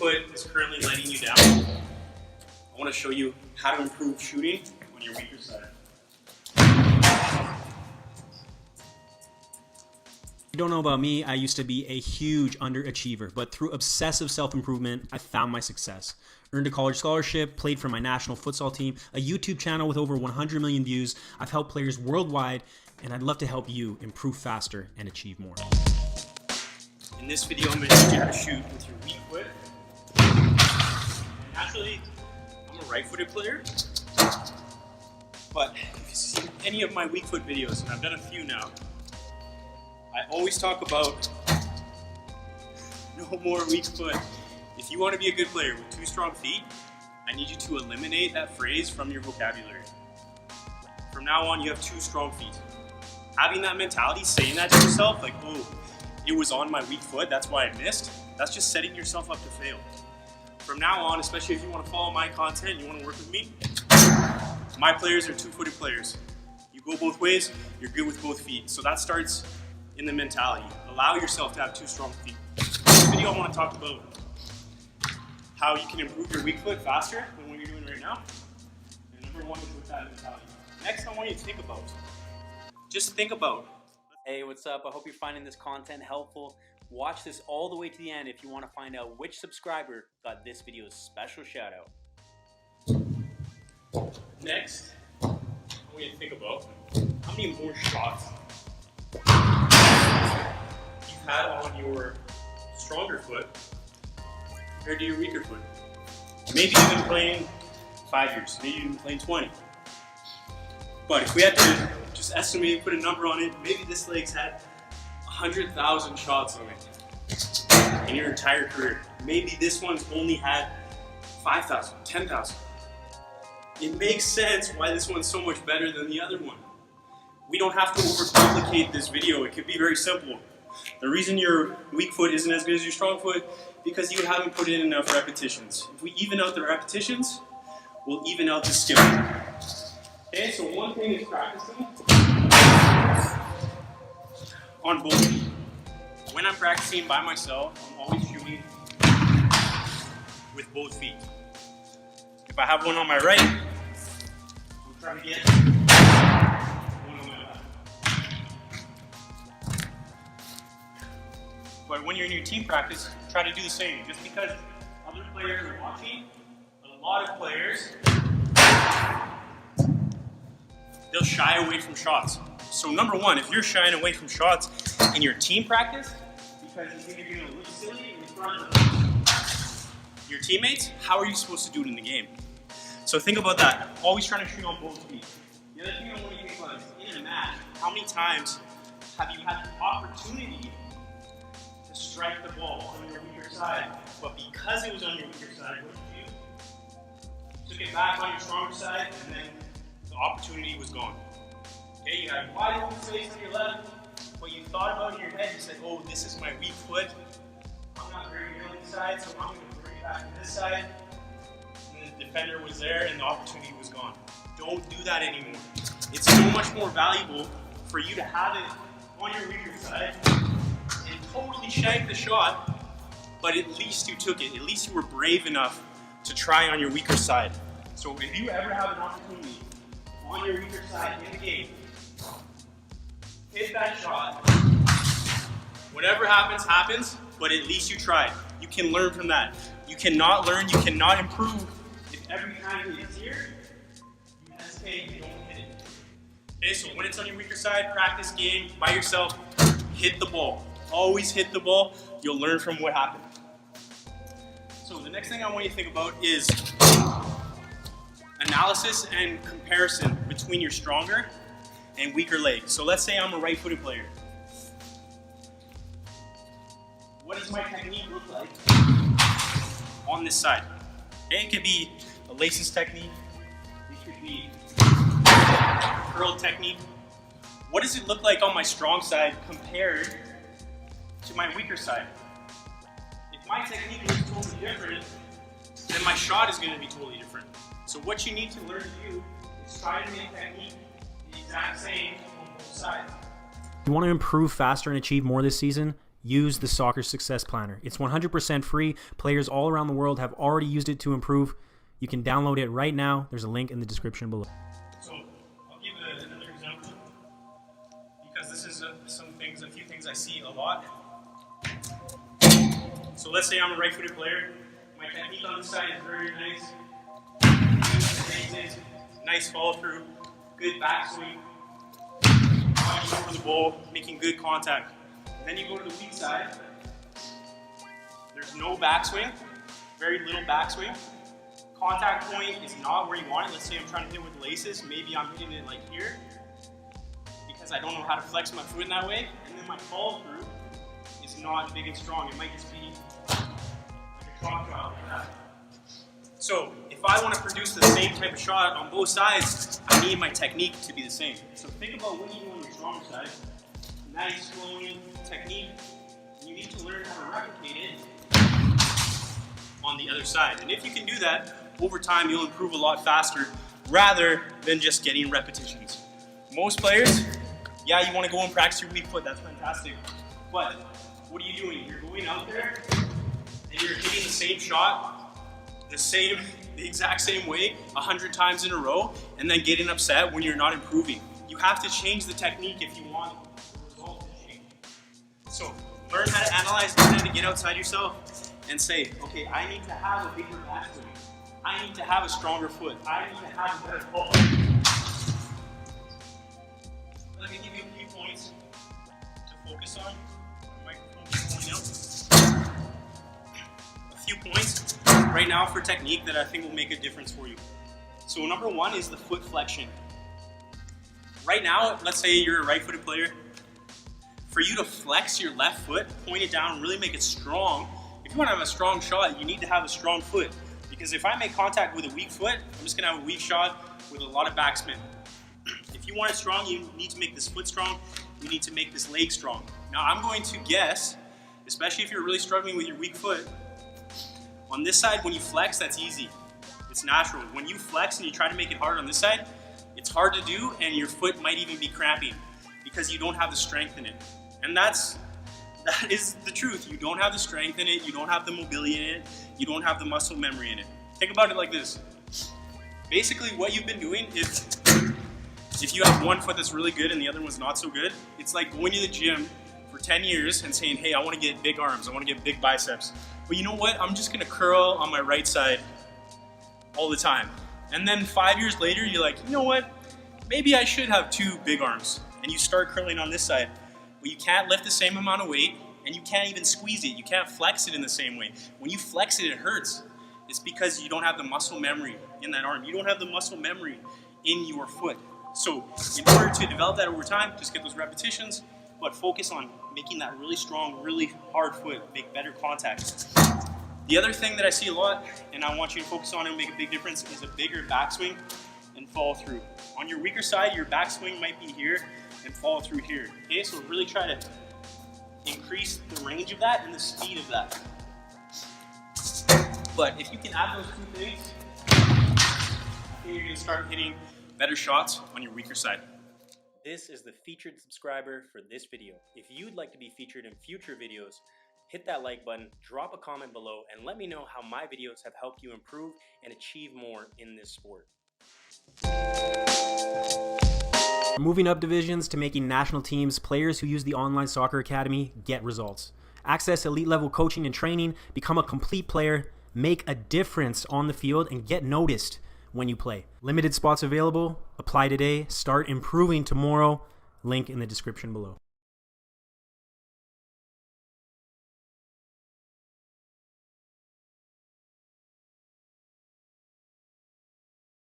foot is currently letting you down, I want to show you how to improve shooting on your weaker side. You don't know about me, I used to be a huge underachiever, but through obsessive self-improvement, I found my success. Earned a college scholarship, played for my national futsal team, a YouTube channel with over 100 million views. I've helped players worldwide, and I'd love to help you improve faster and achieve more. In this video, I'm going to teach you how to shoot with your weak foot. And naturally, I'm a right-footed player, but if you see any of my weak foot videos, and I've done a few now, I always talk about no more weak foot. If you want to be a good player with two strong feet, I need you to eliminate that phrase from your vocabulary. From now on, you have two strong feet. Having that mentality, saying that to yourself, like, oh, it was on my weak foot, that's why I missed, that's just setting yourself up to fail. From now on, especially if you want to follow my content, you want to work with me, my players are two-footed players. You go both ways, you're good with both feet. So that starts in the mentality. Allow yourself to have two strong feet. In this video, I want to talk about how you can improve your weak foot faster than what you're doing right now. And number one is with that mentality. Next, I want you to think about, just think about. Hey, what's up? I hope you're finding this content helpful. Watch this all the way to the end if you want to find out which subscriber got this video's special shout out. Next, I want you to think about how many more shots you've had on your stronger foot compared to your weaker foot. Maybe you've been playing 5 years, maybe you've been playing 20. But if we had to just estimate, put a number on it, maybe this leg's had 100,000 shots on it in your entire career. Maybe this one's only had 5,000, 10,000. It makes sense why this one's so much better than the other one. We don't have to overcomplicate this video. It could be very simple. The reason your weak foot isn't as good as your strong foot, because you haven't put in enough repetitions. If we even out the repetitions, we'll even out the skill. Okay, so one thing is practicing on both feet. When I'm practicing by myself, I'm always shooting with both feet. If I have one on my right, I'm trying to get one on my left. But when you're in your team practice, try to do the same. Just because other players are watching, a lot of players, they'll shy away from shots. So number one, if you're shying away from shots in your team practice, because you think you're going to look silly in front of your teammates, how are you supposed to do it in the game? So think about that. Always trying to shoot on both feet. The other thing I want you to think about is in a match, how many times have you had the opportunity to strike the ball on your weaker side, but because it was on your weaker side, what did you do? You took it back on your stronger side, and then the opportunity was gone. Okay, you had wide open space on your left, but you thought about it in your head, you said, oh, this is my weak foot. I'm not very good on this side, so I'm going to bring it back to this side. And the defender was there, and the opportunity was gone. Don't do that anymore. It's so much more valuable for you to have it on your weaker side and totally shank the shot, but at least you took it. At least you were brave enough to try on your weaker side. So if you ever have an opportunity on your weaker side in the game, hit that shot. Whatever happens, happens, but at least you tried. You can learn from that. You cannot learn, you cannot improve if every time it's here, you hesitate, you don't hit it. Okay, so when it's on your weaker side, practice game by yourself, hit the ball. Always hit the ball, you'll learn from what happened. So the next thing I want you to think about is analysis and comparison between your stronger and weaker leg. So let's say I'm a right-footed player. What does my technique look like on this side? Okay, it could be a laces technique. It could be a curl technique. What does it look like on my strong side compared to my weaker side? If my technique is totally different, then my shot is going to be totally different. So what you need to learn to do is try to make technique the exact same on both sides. You want to improve faster and achieve more this season? use the Soccer Success Planner. It's 100% free. Players all around the world have already used it to improve. You can download it right now. There's a link in the description below. So I'll give another example because this is a few things I see a lot. So let's say I'm a right-footed player. My technique on this side is very nice. Nice follow through, good backswing, running over the ball, making good contact. Then you go to the weak side. There's no backswing, very little backswing. Contact point is not where you want it. Let's say I'm trying to hit with laces. Maybe I'm hitting it like here because I don't know how to flex my foot in that way. And then my follow through is not big and strong. It might just be like a chalk job like that. So if I want to produce the same type of shot on both sides, I need my technique to be the same. So think about what you do on your stronger side. Nice flowing technique. You need to learn how to replicate it on the other side. And if you can do that, over time you'll improve a lot faster rather than just getting repetitions. Most players, yeah, you want to go and practice your weak foot, that's fantastic. But what are you doing? You're going out there and you're hitting the same shot, the exact same way 100 times in a row, and then getting upset when you're not improving. You have to change the technique if you want the result to change. So learn how to analyze, learn how to get outside yourself and say, okay, I need to have a bigger backswing. I need to have a stronger foot. I need to have a better ball. Let me give you a few points to focus on. The microphone is pointing out. A few points right now for technique that I think will make a difference for you. So number one is the foot flexion. Right now, let's say you're a right-footed player. For you to flex your left foot, point it down, really make it strong. If you want to have a strong shot, you need to have a strong foot. Because if I make contact with a weak foot, I'm just going to have a weak shot with a lot of backspin. If you want it strong, you need to make this foot strong. You need to make this leg strong. Now I'm going to guess, especially if you're really struggling with your weak foot, on this side, when you flex, that's easy. It's natural. When you flex and you try to make it hard on this side, it's hard to do and your foot might even be cramping because you don't have the strength in it. And that is the truth. You don't have the strength in it, you don't have the mobility in it, you don't have the muscle memory in it. Think about it like this. Basically what you've been doing is, if you have one foot that's really good and the other one's not so good, it's like going to the gym for 10 years and saying, hey, I want to get big arms, I want to get big biceps. But you know what? I'm just going to curl on my right side all the time. And then 5 years later, you're like, you know what? Maybe I should have two big arms. And you start curling on this side. But you can't lift the same amount of weight and you can't even squeeze it. You can't flex it in the same way. When you flex it, it hurts. It's because you don't have the muscle memory in that arm. You don't have the muscle memory in your foot. So in order to develop that over time, just get those repetitions, but focus on making that really strong, really hard foot, make better contact. The other thing that I see a lot, and I want you to focus on and make a big difference, is a bigger backswing and follow through. On your weaker side, your backswing might be here and follow through here. Okay, so really try to increase the range of that and the speed of that. But if you can add those two things, I think you're gonna start hitting better shots on your weaker side. This is the featured subscriber for this video. If you'd like to be featured in future videos, hit that like button, drop a comment below, and let me know how my videos have helped you improve and achieve more in this sport. Moving up divisions to making national teams, players who use the Online Soccer Academy get results. Access elite level coaching and training, become a complete player, make a difference on the field, and get noticed when you play. Limited spots available. Apply today. Start improving tomorrow. Link in the description below.